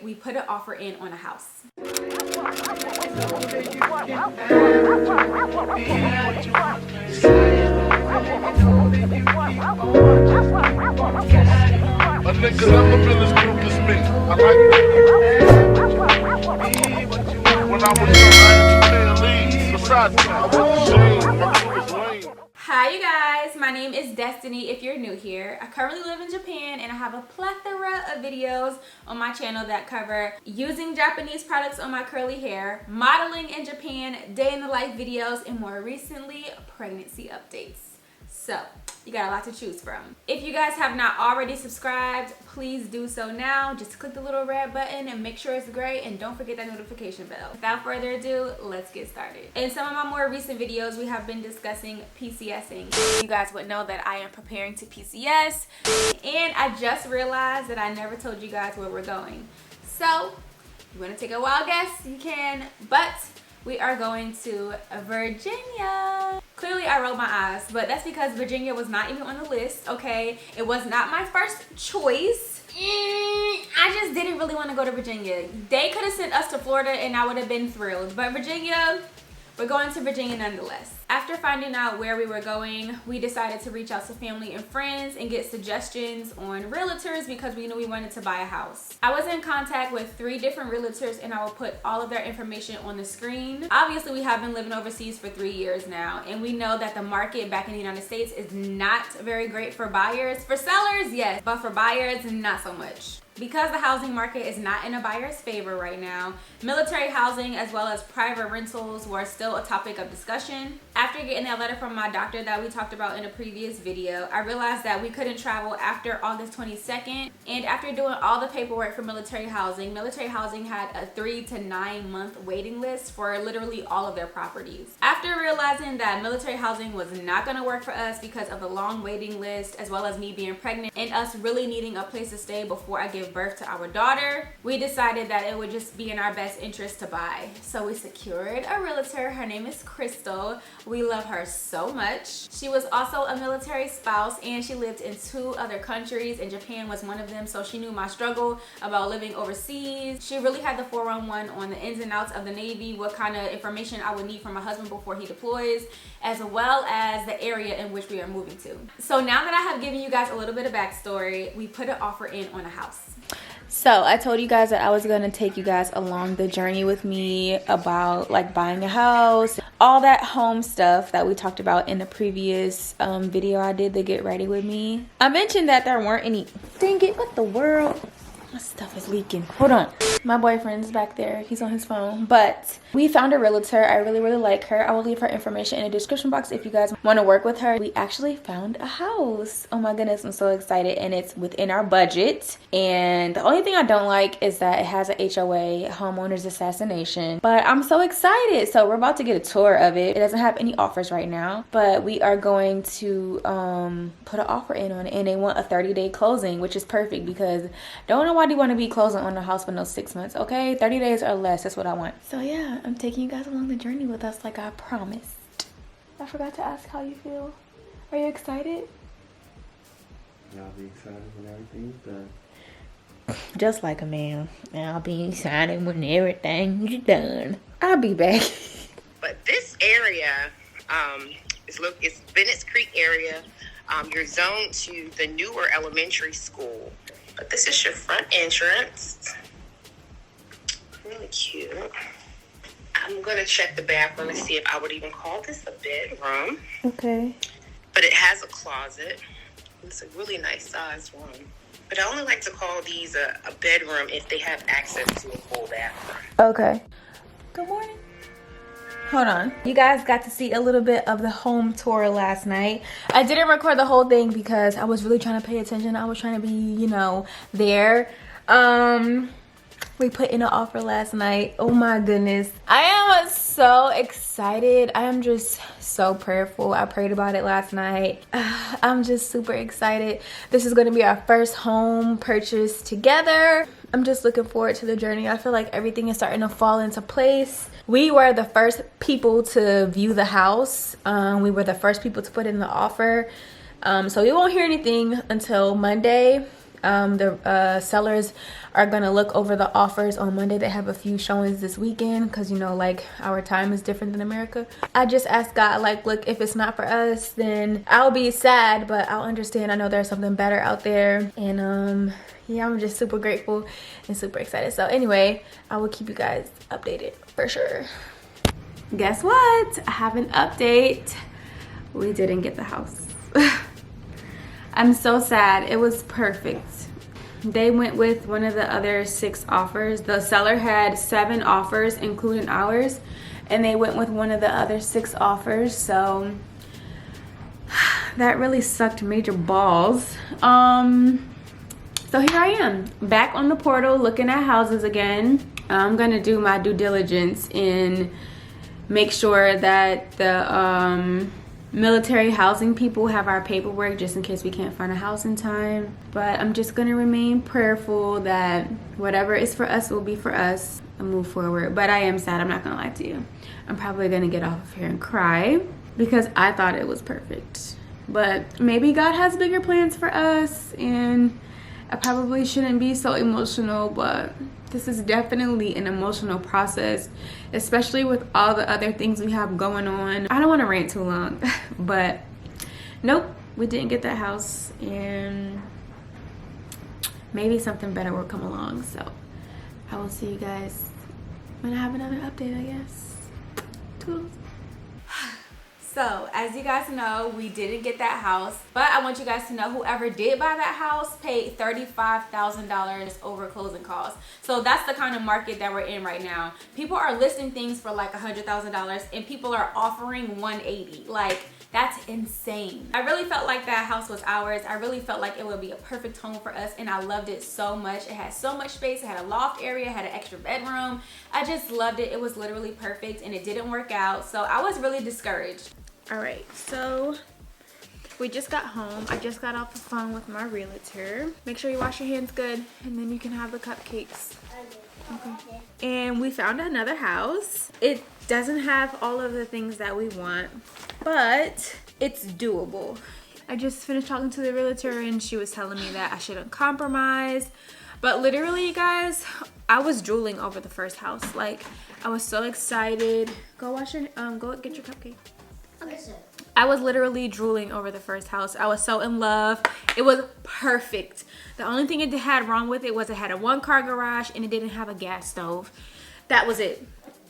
We put an offer in on a house. Hi you guys, my name is Destiny if you're new here. I currently live in Japan and I have a plethora of videos on my channel that cover using Japanese products on my curly hair, modeling in Japan, day in the life videos, and more recently, pregnancy updates. So, you got a lot to choose from. If you guys have not already subscribed, please do so now. Just click the little red button and make sure it's gray, and don't forget that notification bell. Without further ado, let's get started. In some of my more recent videos, we have been discussing PCSing. You guys would know that I am preparing to PCS, and I just realized that I never told you guys where we're going. So, if you want to take a wild guess, you can, but we are going to Virginia. Clearly I rolled my eyes, but that's because Virginia was not even on the list, okay? It was not my first choice. I just didn't really want to go to Virginia. They could have sent us to Florida and I would have been thrilled, but Virginia, we're going to Virginia nonetheless. After finding out where we were going, we decided to reach out to family and friends and get suggestions on realtors because we knew we wanted to buy a house. I was in contact with 3 different realtors and I will put all of their information on the screen. Obviously, we have been living overseas for 3 years now, and we know that the market back in the United States is not very great for buyers. For sellers, yes, but for buyers, not so much. Because the housing market is not in a buyer's favor right now, military housing as well as private rentals were still a topic of discussion. After getting that letter from my doctor that we talked about in a previous video, I realized that we couldn't travel after August 22nd. And after doing all the paperwork for military housing had a 3 to 9 month waiting list for literally all of their properties. After realizing that military housing was not going to work for us because of the long waiting list, as well as me being pregnant and us really needing a place to stay before I give birth to our daughter, we decided that it would just be in our best interest to buy. So we secured a realtor. Her name is Crystal. We love her so much. She was also a military spouse and she lived in 2 other countries, and Japan was one of them, so she knew my struggle about living overseas. She really had the 411 on the ins and outs of the Navy, what kind of information I would need from my husband before he deploys, as well as the area in which we are moving to. So now that I have given you guys a little bit of backstory, we put an offer in on a house. So I told you guys that I was going to take you guys along the journey with me about like buying a house, all that home stuff that we talked about in the previous video I did, the get ready with me. I mentioned that there weren't any, dang it, what the world? My stuff is leaking. Hold on. My boyfriend's back there. He's on his phone. But we found a realtor. I really, really like her. I will leave her information in the description box if you guys want to work with her. We actually found a house. Oh my goodness, I'm so excited. And it's within our budget. And the only thing I don't like is that it has a HOA, homeowner's assassination. But I'm so excited. So we're about to get a tour of it. It doesn't have any offers right now, but we are going to put an offer in on it. And they want a 30-day closing, which is perfect because don't know why do you want to be closing on the house for no 6 months, okay? 30 days or less, that's what I want. So yeah, I'm taking you guys along the journey with us like I promised. I forgot to ask how you feel. Are you excited? I'll be excited when everything's done. Just like a man. I'll be excited when everything's done. I'll be back. But this area, it's Bennett's Creek area. You're zoned to the newer elementary school. But this is your front entrance. Really cute. I'm going to check the bathroom and see if I would even call this a bedroom. Okay. But it has a closet. It's a really nice sized room. But I only like to call these a bedroom if they have access to a full bathroom. Okay. Good morning. Hold on. You guys got to see a little bit of the home tour last night. I didn't record the whole thing because I was really trying to pay attention. I was trying to be, you know, there. We put in an offer last night. Oh my goodness. I am so excited. I am just so prayerful. I prayed about it last night. I'm just super excited. This is going to be our first home purchase together. I'm just looking forward to the journey. I feel like everything is starting to fall into place. We were the first people to view the house. We were the first people to put in the offer. So we won't hear anything until Monday. The sellers are gonna look over the offers on Monday. They have a few showings this weekend because, you know, like, our time is different than America. I just asked God, like, look, if it's not for us, then I'll be sad, but I'll understand. I know there's something better out there. And yeah, I'm just super grateful and super excited. So anyway, I will keep you guys updated for sure. Guess what? I have an update. We didn't get the house. I'm so sad. It was perfect. They went with one of the other 6 offers. The seller had 7 offers, including ours, and they went with one of the other 6 offers. So that really sucked major balls. So here I am, back on the portal looking at houses again. I'm gonna do my due diligence and make sure that the military housing people have our paperwork just in case we can't find a house in time. But I'm just gonna remain prayerful that whatever is for us will be for us and move forward. But I am sad, I'm not gonna lie to you. I'm probably gonna get off of here and cry because I thought it was perfect. But maybe God has bigger plans for us, and I probably shouldn't be so emotional, but this is definitely an emotional process, especially with all the other things we have going on. I don't want to rant too long, but nope, we didn't get that house, and maybe something better will come along. So I will see you guys when I have another update, I guess. Toodles. So, as you guys know, we didn't get that house, but I want you guys to know whoever did buy that house paid $35,000 over closing costs. So that's the kind of market that we're in right now. People are listing things for like $100,000 and people are offering $180,000. Like, that's insane. I really felt like that house was ours. I really felt like it would be a perfect home for us, and I loved it so much. It had so much space. It had a loft area, it had an extra bedroom. I just loved it. It was literally perfect, and it didn't work out. So I was really discouraged. All right, so we just got home. I just got off the phone with my realtor. Make sure you wash your hands good, and then you can have the cupcakes. Okay. And we found another house. It doesn't have all of the things that we want, but it's doable. I just finished talking to the realtor, and she was telling me that I shouldn't compromise. But literally, you guys, I was drooling over the first house. Like, I was so excited. Go wash your, go get your cupcake. I was literally drooling over the first house. I was so in love. It was perfect. The only thing it had wrong with it was it had a 1-car garage and it didn't have a gas stove. That was it.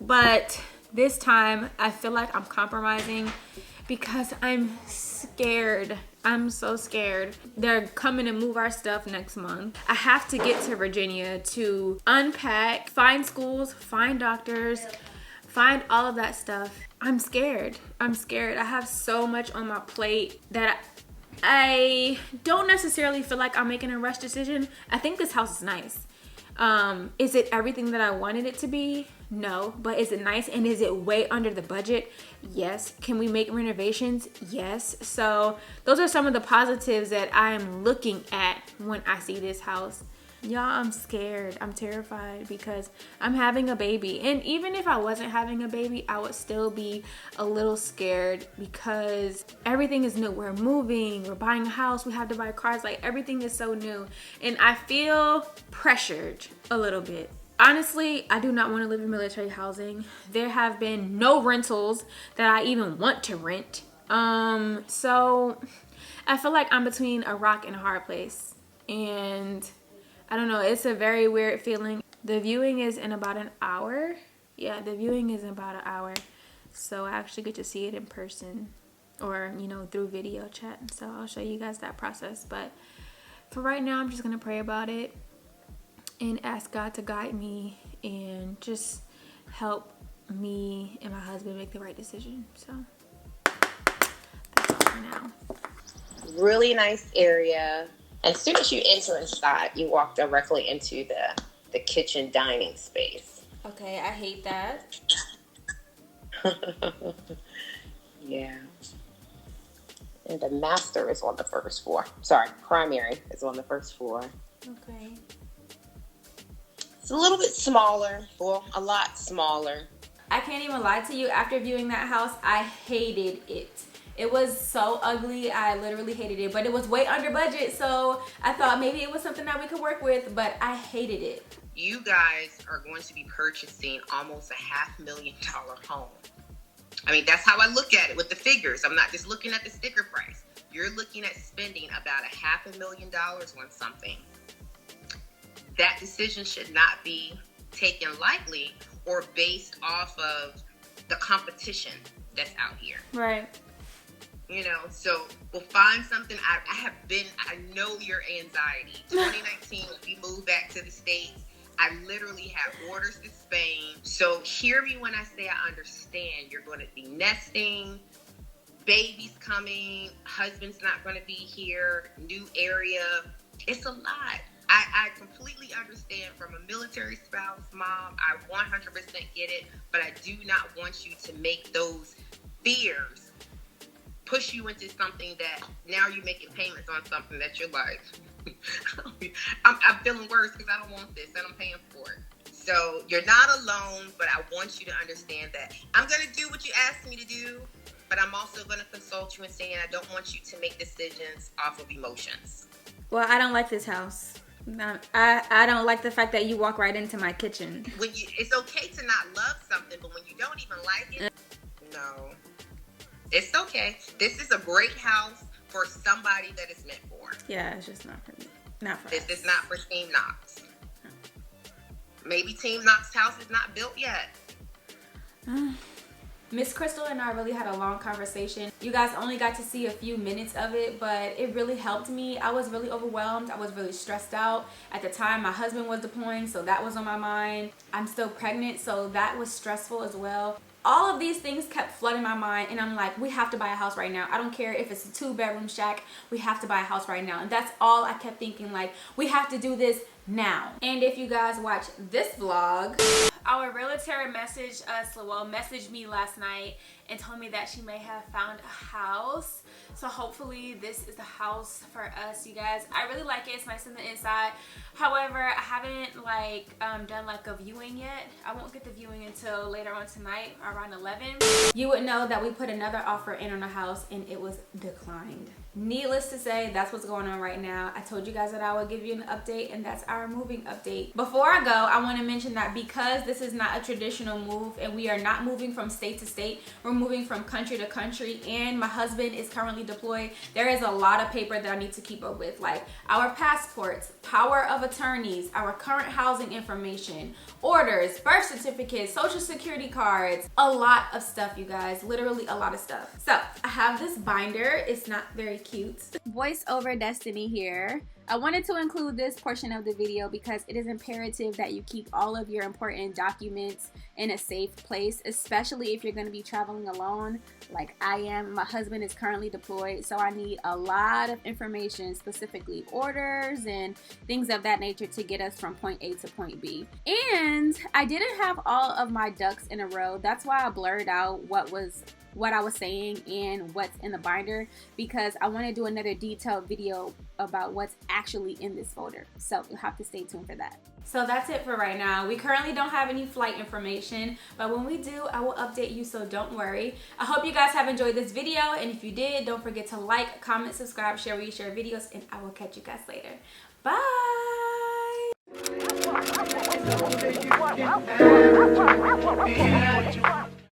But this time I feel like I'm compromising because I'm scared. I'm so scared. They're coming to move our stuff next month. I have to get to Virginia to unpack, find schools, find doctors, find all of that stuff. I'm scared. I'm scared. I have so much on my plate that I don't necessarily feel like I'm making a rush decision. I think this house is nice. Is it everything that I wanted it to be? No. But is it nice, and is it way under the budget? Yes. Can we make renovations? Yes. So those are some of the positives that I am looking at when I see this house. Y'all, I'm scared. I'm terrified because I'm having a baby. And even if I wasn't having a baby, I would still be a little scared because everything is new. We're moving, we're buying a house, we have to buy cars. Like, everything is so new. And I feel pressured a little bit. Honestly, I do not want to live in military housing. There have been no rentals that I even want to rent. So I feel like I'm between a rock and a hard place. And I don't know, it's a very weird feeling. The viewing is in about an hour. Yeah, the viewing is in about an hour. So I actually get to see it in person or, you know, through video chat. So I'll show you guys that process. But for right now, I'm just going to pray about it and ask God to guide me and just help me and my husband make the right decision. So that's all for now. Really nice area. As soon as you enter inside, you walk directly into the kitchen dining space. Okay, I hate that. Yeah. And the master is on the first floor. Sorry, primary is on the first floor. Okay. It's a little bit smaller. Well, a lot smaller. I can't even lie to you. After viewing that house, I hated it. It was so ugly. I literally hated it, but it was way under budget, so I thought maybe it was something that we could work with, but I hated it. You guys are going to be purchasing almost $500,000 home. I mean, that's how I look at it with the figures. I'm not just looking at the sticker price. You're looking at spending about $500,000 on something. That decision should not be taken lightly or based off of the competition that's out here. Right. You know, so we'll find something. I know your anxiety. 2019, when we moved back to the States, I literally had orders to Spain. So hear me when I say I understand. You're going to be nesting, babies coming, husband's not going to be here, new area. It's a lot. I completely understand from a military spouse, mom. I 100% get it, but I do not want you to make those fears push you into something that now you're making payments on something that you're like, I'm feeling worse because I don't want this and I'm paying for it. So you're not alone, but I want you to understand that I'm going to do what you asked me to do, but I'm also going to consult you and saying I don't want you to make decisions off of emotions. Well, I don't like this house. I don't like the fact that you walk right into my kitchen. It's okay to not love something, but when you don't even like it, no. It's okay. This is a great house for somebody that it's meant for. Yeah, it's just not for me. Not for This us. is not for Team Knox. Maybe Team Knox house is not built yet. Miss Crystal and I really had a long conversation. You guys only got to see a few minutes of it, but it really helped me. I was really overwhelmed. I was really stressed out. At the time, my husband was deploying, so that was on my mind. I'm still pregnant, so that was stressful as well. All of these things kept flooding my mind, and I'm like, we have to buy a house right now. I don't care if it's a 2-bedroom shack. We have to buy a house right now. And that's all I kept thinking, like, we have to do this now. And if you guys watch this vlog, our realtor messaged me last night and told me that she may have found a house. So hopefully this is the house for us, you guys. I really like it. It's nice on the inside. However, I haven't done like a viewing yet. I won't get the viewing until later on tonight around 11. You would know that we put another offer in on the house and it was declined. Needless to say, that's what's going on right now. I told you guys that I would give you an update, and that's our moving update. Before I go, I want to mention that because this is not a traditional move and we are not moving from state to state, we're moving from country to country, and my husband is currently deployed, there is a lot of paper that I need to keep up with, like our passports, power of attorneys, our current housing information, orders, birth certificates, social security cards, a lot of stuff, you guys, literally a lot of stuff. So I have this binder. It's not very cute. Voice over Destinee here. I wanted to include this portion of the video because it is imperative that you keep all of your important documents in a safe place, especially if you're going to be traveling alone like I am. My husband is currently deployed, so I need a lot of information, specifically orders and things of that nature, to get us from point A to point B. And I didn't have all of my ducks in a row. That's why I blurred out what I was saying and what's in the binder, because I want to do another detailed video about what's actually in this folder. So you'll have to stay tuned for that. So that's it for right now. We currently don't have any flight information, but when we do, I will update you, so don't worry. I hope you guys have enjoyed this video, and if you did, don't forget to like, comment, subscribe, share where you share videos, and I will catch you guys later. Bye!